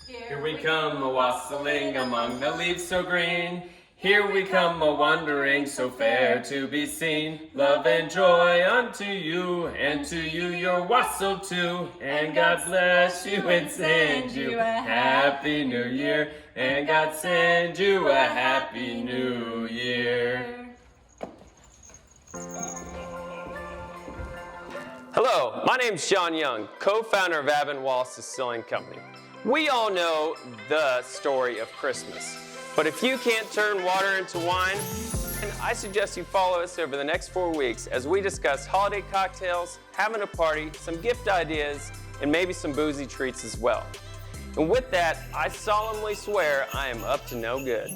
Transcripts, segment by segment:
Here we come a-wassailing among the leaves so green. Here we come a-wandering so fair to be seen. Love and joy unto you, and to you your wassail too. And God bless you and send you a happy new year. And God send you a happy new year. Hello, my name's John Young, co-founder of Wassailing Company. We all know the story of Christmas, but if you can't turn water into wine, then I suggest you follow us over the next 4 weeks as we discuss holiday cocktails, having a party, some gift ideas, and maybe some boozy treats as well. And with that, I solemnly swear I am up to no good.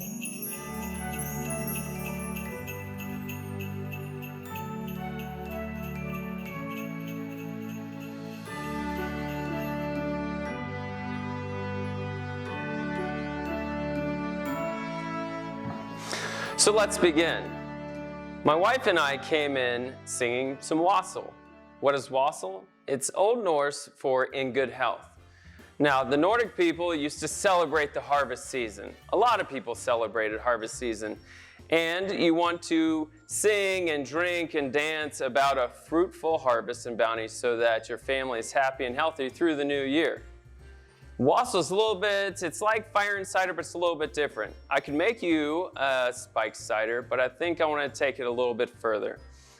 So let's begin. My wife and I came in singing some wassail. What is wassail? It's Old Norse for in good health. Now, the Nordic people used to celebrate the harvest season. A lot of people celebrated harvest season. And you want to sing and drink and dance about a fruitful harvest and bounty so that your family is happy and healthy through the new year. Wassail's a little bit, it's like fire and cider, but it's a little bit different. I could make you a spiked cider, but I think I want to take it a little bit further.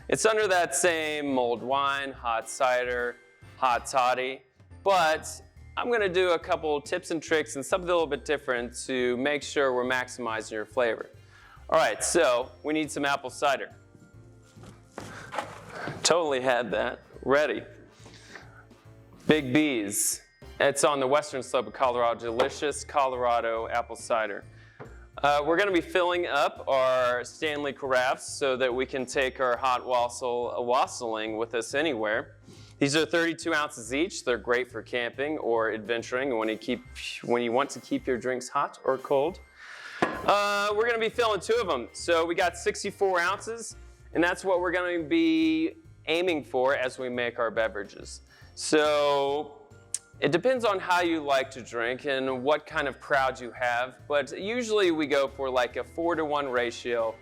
It's under that same mulled wine, hot cider, hot toddy, but I'm going to do a couple tips and tricks and something a little bit different to make sure we're maximizing your flavor. All right, so we need some apple cider. Totally had that. Ready. Big B's. It's on the western slope of Colorado, delicious Colorado apple cider. We're going to be filling up our Stanley carafes so that we can take our hot wassailing with us anywhere. These are 32 ounces each. They're great for camping or adventuring when you want to keep your drinks hot or cold. We're going to be filling 2 of them. So we got 64 ounces, and that's what we're going to be aiming for as we make our beverages. So it depends on how you like to drink and what kind of crowd you have, but usually we go for like a 4-to-1 ratio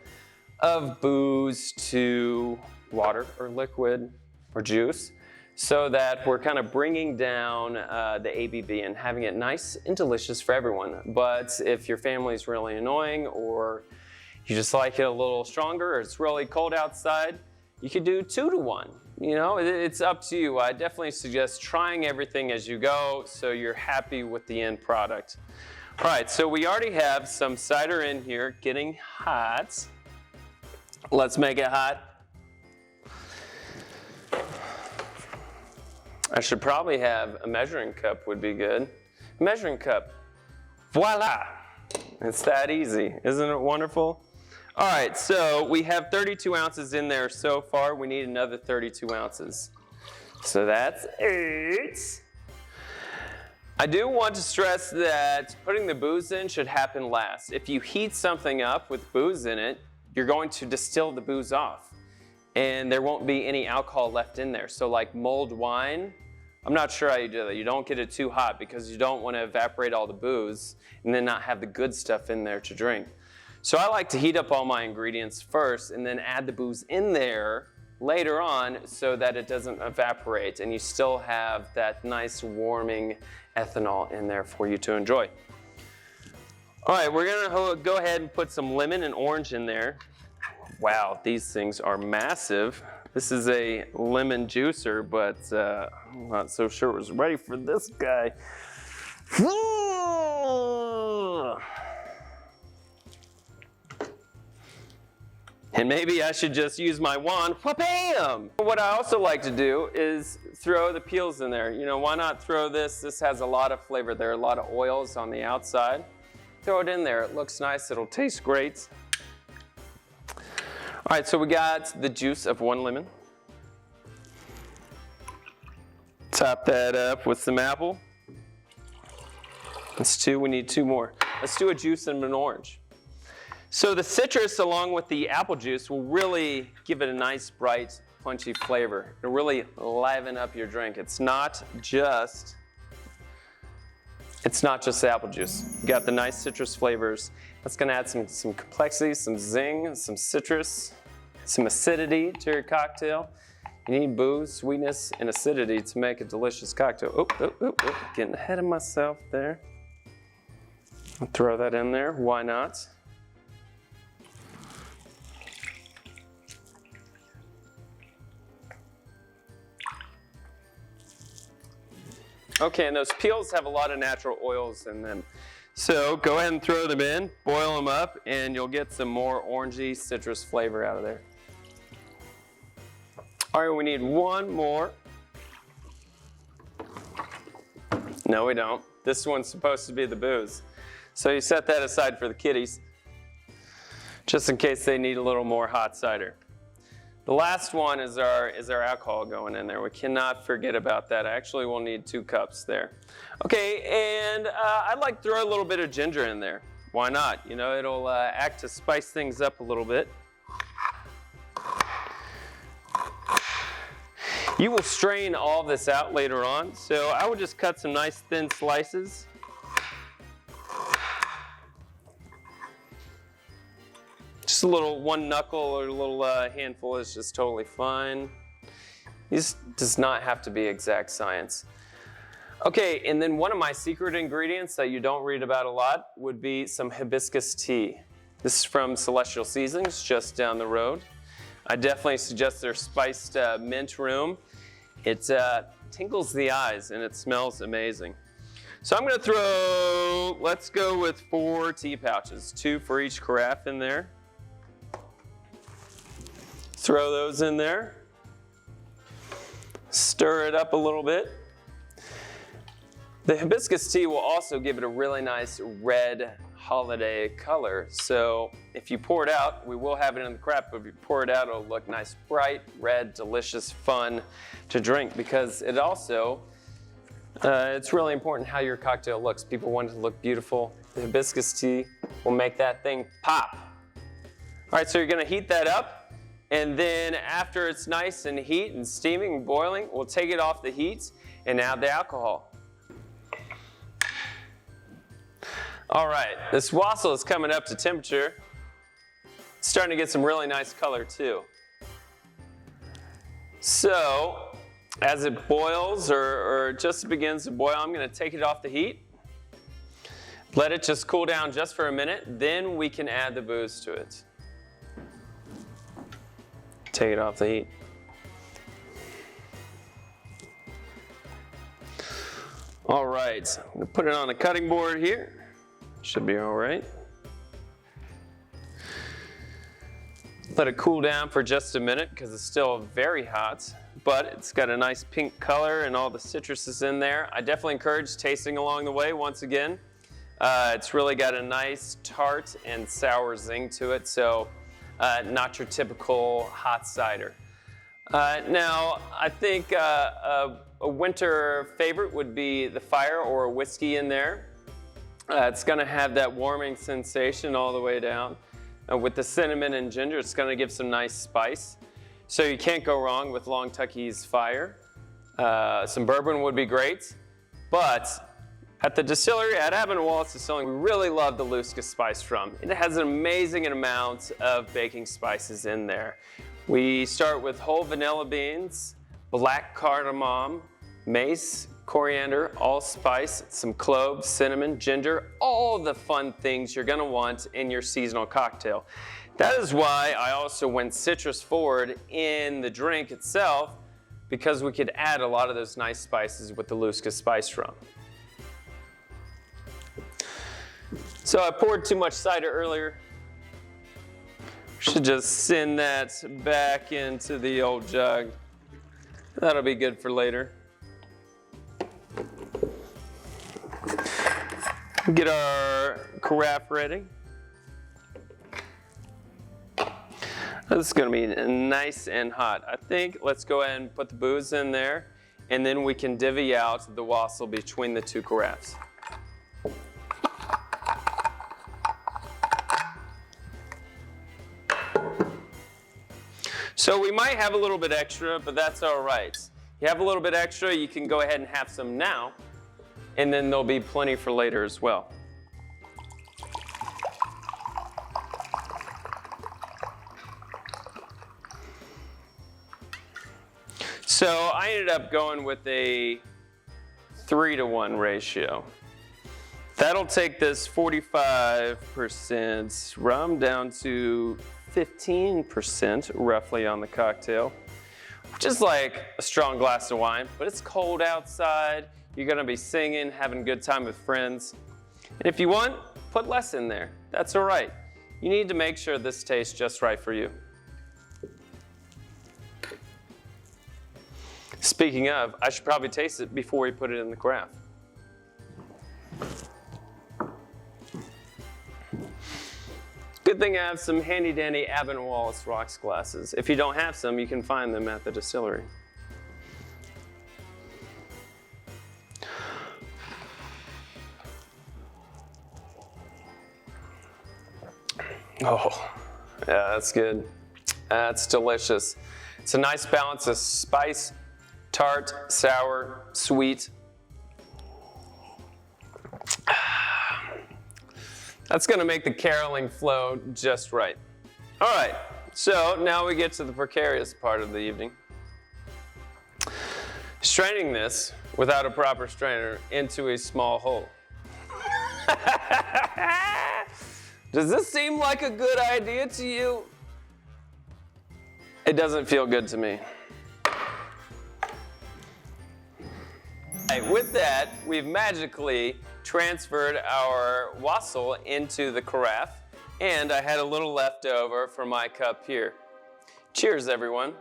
of booze to water or liquid or juice so that we're kind of bringing down the ABV and having it nice and delicious for everyone. But if your family's really annoying or you just like it a little stronger or it's really cold outside, you could do 2-to-1. You know, it's up to you. I definitely suggest trying everything as you go so you're happy with the end product. All right, so we already have some cider in here getting hot. Let's make it hot. I should probably have a measuring cup would be good. Measuring cup. Voila! It's that easy. Isn't it wonderful? All right, so we have 32 ounces in there so far. We need another 32 ounces. So that's 8. I do want to stress that putting the booze in should happen last. If you heat something up with booze in it, you're going to distill the booze off. And there won't be any alcohol left in there. So like mulled wine, I'm not sure how you do that. You don't get it too hot because you don't want to evaporate all the booze and then not have the good stuff in there to drink. So I like to heat up all my ingredients first and then add the booze in there later on so that it doesn't evaporate and you still have that nice warming ethanol in there for you to enjoy. All right, we're gonna go ahead and put some lemon and orange in there. Wow, these things are massive. This is a lemon juicer, but I'm not so sure it was ready for this guy. And maybe I should just use my wand, wha-bam! What I also like to do is throw the peels in there. You know, why not throw this? This has a lot of flavor. There are a lot of oils on the outside. Throw it in there. It looks nice. It'll taste great. All right, so we got the juice of 1 lemon. Top that up with some apple. That's 2. We need 2 more. Let's do a juice and an orange. So the citrus along with the apple juice will really give it a nice, bright, punchy flavor. It'll really liven up your drink. It's not just it's not just the apple juice. You got the nice citrus flavors. That's gonna add some complexity, some zing, some citrus, some acidity to your cocktail. You need booze, sweetness, and acidity to make a delicious cocktail. Getting ahead of myself there. I'll throw that in there, why not? Okay, and those peels have a lot of natural oils in them. So go ahead and throw them in, boil them up, and you'll get some more orangey citrus flavor out of there. All right, we need one more. No, we don't. This one's supposed to be the booze. So you set that aside for the kiddies, just in case they need a little more hot cider. The last one is our alcohol going in there. We cannot forget about that. Actually, we'll need 2 cups there. Okay, and I'd like to throw a little bit of ginger in there. Why not? You know, it'll act to spice things up a little bit. You will strain all this out later on, so I would just cut some nice thin slices. Just a little, 1 knuckle or a little handful is just totally fine. This does not have to be exact science. Okay, and then one of my secret ingredients that you don't read about a lot would be some hibiscus tea. This is from Celestial Seasonings, just down the road. I definitely suggest their spiced mint room. It tingles the eyes and it smells amazing. So I'm gonna throw, let's go with 4 tea pouches, 2 for each carafe in there. Throw those in there. Stir it up a little bit. The hibiscus tea will also give it a really nice red holiday color. So if you pour it out, we will have it in the carafe, but if you pour it out, it'll look nice, bright, red, delicious, fun to drink, because it also, it's really important how your cocktail looks. People want it to look beautiful. The hibiscus tea will make that thing pop. All right, so you're gonna heat that up. And then after it's nice and heat and steaming and boiling, we'll take it off the heat and add the alcohol. All right, this wassail is coming up to temperature. It's starting to get some really nice color too. So as it boils or just begins to boil, I'm gonna take it off the heat. Let it just cool down just for a minute, then we can add the booze to it. Take it off the heat. All right, I'm gonna put it on a cutting board here. Should be all right. Let it cool down for just a minute because it's still very hot, but it's got a nice pink color and all the citrus is in there. I definitely encourage tasting along the way once again. It's really got a nice tart and sour zing to it, so not your typical hot cider. Now, I think a winter favorite would be the fire or a whiskey in there. It's gonna have that warming sensation all the way down. With the cinnamon and ginger, it's gonna give some nice spice. So you can't go wrong with Long Tucky's Fire. Some bourbon would be great, but at the distillery, at Abbott & Wallace Distilling, we really love the Luska spice rum. It has an amazing amount of baking spices in there. We start with whole vanilla beans, black cardamom, mace, coriander, allspice, some cloves, cinnamon, ginger, all the fun things you're gonna want in your seasonal cocktail. That is why I also went citrus forward in the drink itself, because we could add a lot of those nice spices with the Luska spice rum. So I poured too much cider earlier. Should just send that back into the old jug. That'll be good for later. Get our carafe ready. This is gonna be nice and hot. I think let's go ahead and put the booze in there, and then we can divvy out the wassail between the 2 carafes. So we might have a little bit extra, but that's all right. You have a little bit extra, you can go ahead and have some now. and then there'll be plenty for later as well. So I ended up going with a 3-to-1 ratio. That'll take this 45% rum down to 15% roughly on the cocktail, which is like a strong glass of wine, but it's cold outside. You're gonna be singing, having a good time with friends. And if you want, put less in there. That's all right. You need to make sure this tastes just right for you. Speaking of, I should probably taste it before we put it in the carafe. Good thing I have some handy dandy Abbott & Wallace rocks glasses. If you don't have some, you can find them at the distillery. Oh, yeah, that's good. That's delicious. It's a nice balance of spice, tart, sour, sweet. That's gonna make the caroling flow just right. All right, so now we get to the precarious part of the evening. Straining this without a proper strainer into a small hole. Does this seem like a good idea to you? It doesn't feel good to me. With that, we've magically transferred our wassail into the carafe, and I had a little left over for my cup here. Cheers, everyone.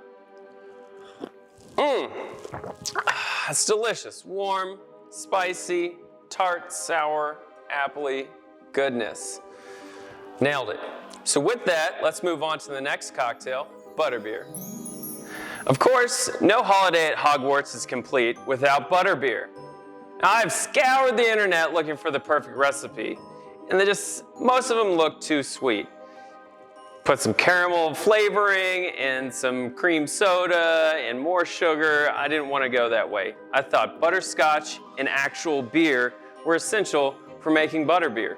It's delicious. Warm, spicy, tart, sour, appley goodness. Nailed it. So with that, let's move on to the next cocktail, butterbeer. Of course, no holiday at Hogwarts is complete without butterbeer. Now, I've scoured the internet looking for the perfect recipe, and most of them look too sweet. Put some caramel flavoring and some cream soda and more sugar. I didn't want to go that way. I thought butterscotch and actual beer were essential for making butterbeer.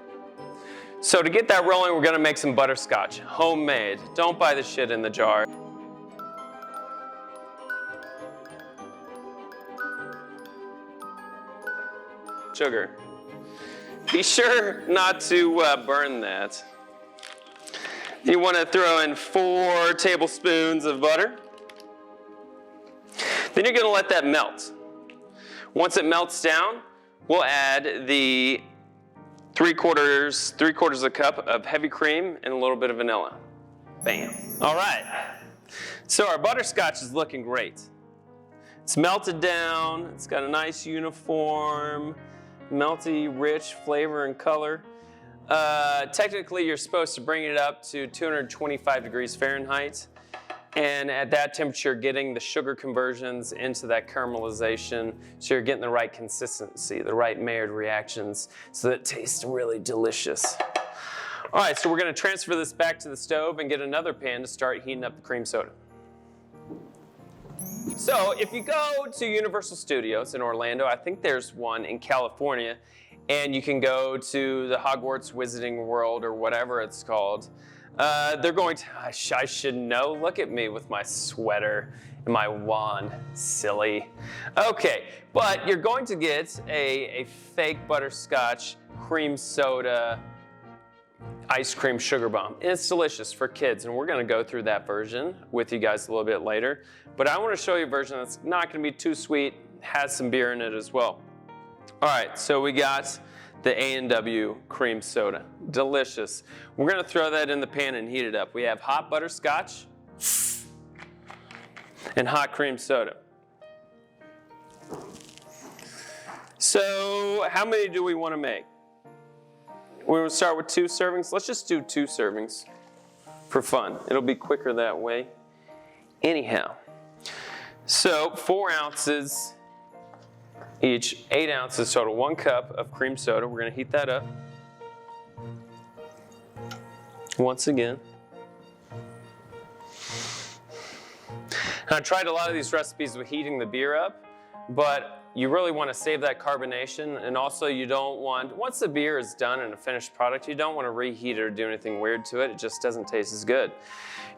So to get that rolling, we're gonna make some butterscotch, homemade. Don't buy the shit in the jar. Sugar. Be sure not to burn that. You want to throw in 4 tablespoons of butter. Then you're going to let that melt. Once it melts down, we'll add the 3/4 a cup of heavy cream and a little bit of vanilla. Bam. All right. So our butterscotch is looking great. It's melted down. It's got a nice uniform, melty, rich flavor and color. Technically, you're supposed to bring it up to 225 degrees Fahrenheit. And at that temperature, getting the sugar conversions into that caramelization, so you're getting the right consistency, the right Maillard reactions, so that it tastes really delicious. All right, so we're gonna transfer this back to the stove and get another pan to start heating up the cream soda. So if you go to Universal Studios in Orlando, I think there's one in California, and you can go to the Hogwarts Wizarding World or whatever it's called. They're going to, I should know, look at me with my sweater and my wand, silly. Okay, but you're going to get a fake butterscotch cream soda ice cream sugar bomb. And it's delicious for kids, and we're gonna go through that version with you guys a little bit later. But I wanna show you a version that's not gonna be too sweet, has some beer in it as well. All right, so we got the A&W cream soda. Delicious. We're gonna throw that in the pan and heat it up. We have hot butterscotch and hot cream soda. So how many do we wanna make? We're gonna start with 2 servings. Let's just do 2 servings for fun. It'll be quicker that way. Anyhow, so 4 ounces each, 8 ounces total, 1 cup of cream soda. We're gonna heat that up. Once again. I tried a lot of these recipes with heating the beer up, but you really want to save that carbonation, and also you don't want, once the beer is done in a finished product, you don't want to reheat it or do anything weird to it. It just doesn't taste as good.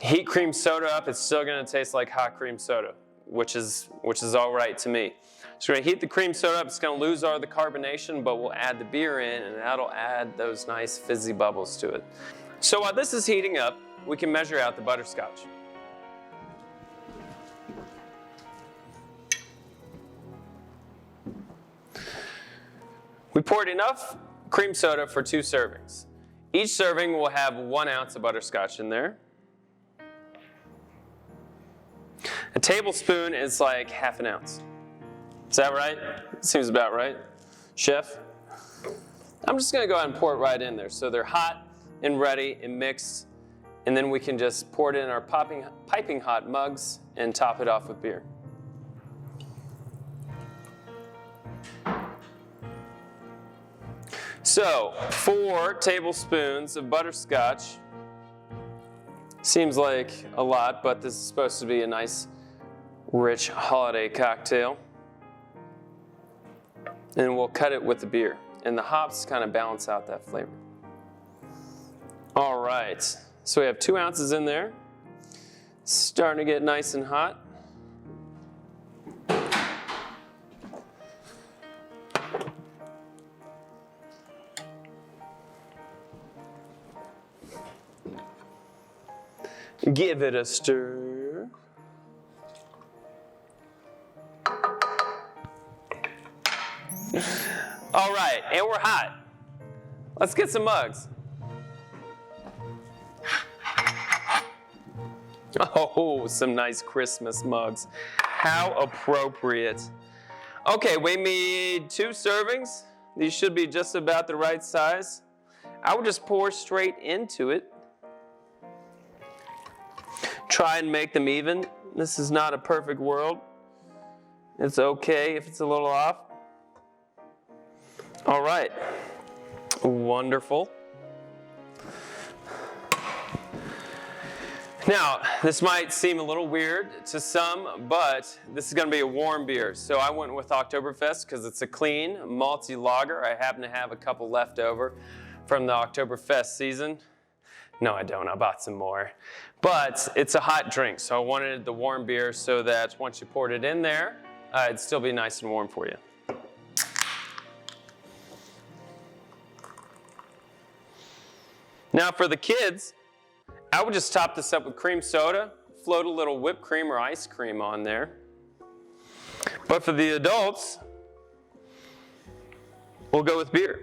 Heat cream soda up, it's still going to taste like hot cream soda, which is all right to me. So we're going to heat the cream soda up. It's going to lose all the carbonation, but we'll add the beer in, and that'll add those nice fizzy bubbles to it. So while this is heating up, we can measure out the butterscotch. We poured enough cream soda for 2 servings. Each serving will have 1 ounce of butterscotch in there. A tablespoon is like half an ounce. Is that right? Seems about right. Chef? I'm just going to go ahead and pour it right in there. So they're hot and ready and mixed, and then we can just pour it in our piping hot mugs and top it off with beer. So 4 tablespoons of butterscotch. Seems like a lot, but this is supposed to be a nice, rich holiday cocktail. And we'll cut it with the beer. And the hops kind of balance out that flavor. All right, so we have 2 ounces in there. Starting to get nice and hot. Give it a stir. All right, and we're hot. Let's get some mugs. Oh, some nice Christmas mugs. How appropriate. Okay, we made 2 servings. These should be just about the right size. I would just pour straight into it. Try and make them even. This is not a perfect world. It's okay if it's a little off. All right. Wonderful. Now, this might seem a little weird to some, but this is going to be a warm beer. So I went with Oktoberfest because it's a clean, malty lager. I happen to have a couple left over from the Oktoberfest season. No, I don't. I bought some more. But it's a hot drink, so I wanted the warm beer so that once you poured it in there, it'd still be nice and warm for you. Now for the kids, I would just top this up with cream soda, float a little whipped cream or ice cream on there. But for the adults, we'll go with beer.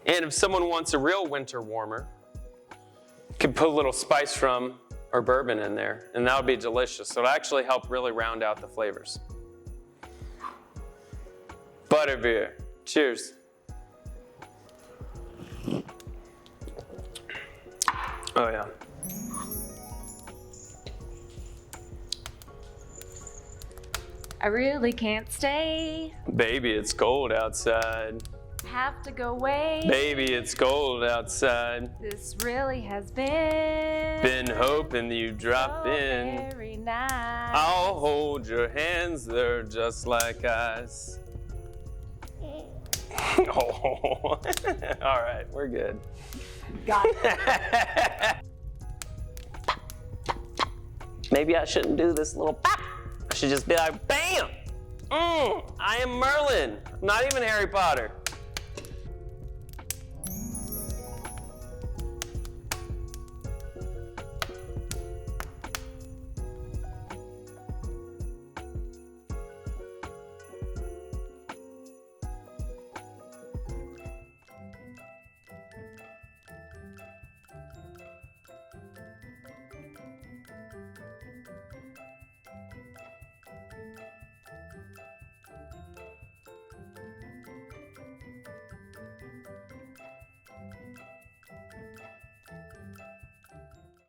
And if someone wants a real winter warmer, you can put a little spice rum or bourbon in there, and that would be delicious. So it'll actually help really round out the flavors. Butterbeer. Cheers. Oh yeah. I really can't stay. Baby, it's cold outside. Have to go away. Baby, it's cold outside. This really has been hoping you'd drop so in. very nice. I'll hold your hands, they're just like ice. Oh. All right, we're good. Got it. Maybe I shouldn't do this little pop. I should just be like, bam! I am Merlin. I'm not even Harry Potter.